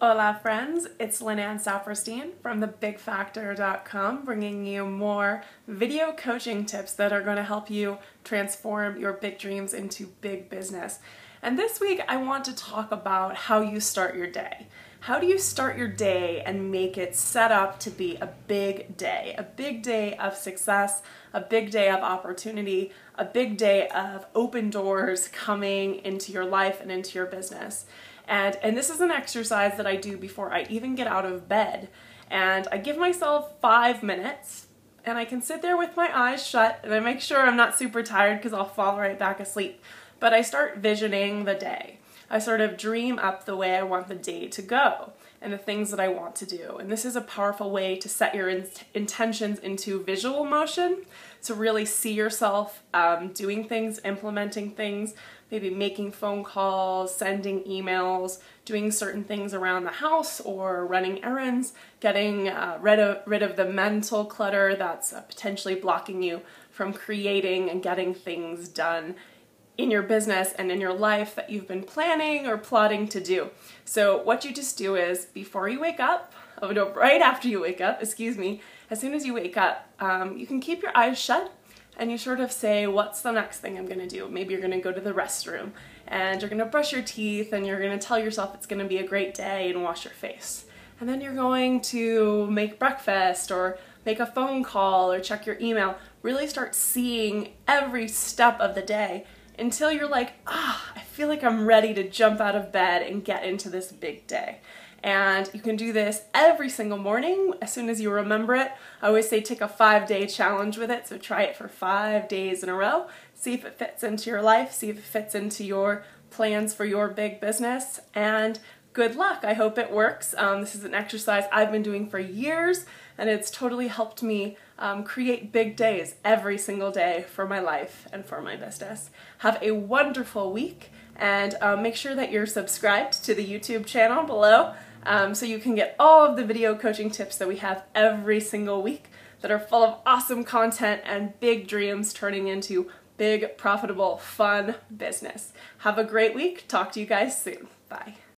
Hola friends, it's Lynn-Ann Saperstein from thebigfactor.com bringing you more video coaching tips that are going to help you transform your big dreams into big business. And this week I want to talk about how you start your day. How do you start your day and make it set up to be a big day of success, a big day of opportunity, a big day of open doors coming into your life and into your business. And this is an exercise that I do before I even get out of bed. And I give myself 5 minutes and I can sit there with my eyes shut and I make sure I'm not super tired because I'll fall right back asleep. But I start visioning the day. I sort of dream up the way I want the day to go and the things that I want to do. And this is a powerful way to set your intentions into visual motion, to really see yourself doing things, implementing things, maybe making phone calls, sending emails, doing certain things around the house or running errands, getting rid of the mental clutter that's potentially blocking you from creating and getting things done in your business and in your life that you've been planning or plotting to do. So what you just do is, before you wake up, right after you wake up, as soon as you wake up, you can keep your eyes shut and you sort of say, what's the next thing I'm going to do? Maybe you're going to go to the restroom and you're going to brush your teeth and you're going to tell yourself it's going to be a great day and wash your face. And then you're going to make breakfast or make a phone call or check your email. Really start seeing every step of the day until you're like, I feel like I'm ready to jump out of bed and get into this big day. And you can do this every single morning as soon as you remember it. I always say take a 5-day challenge with it, so try it for 5 days in a row. See if it fits into your life, see if it fits into your plans for your big business, and good luck. I hope it works. This is an exercise I've been doing for years, and it's totally helped me create big days every single day for my life and for my business. Have a wonderful week, and make sure that you're subscribed to the YouTube channel below so you can get all of the video coaching tips that we have every single week that are full of awesome content and big dreams turning into big, profitable, fun business. Have a great week. Talk to you guys soon. Bye.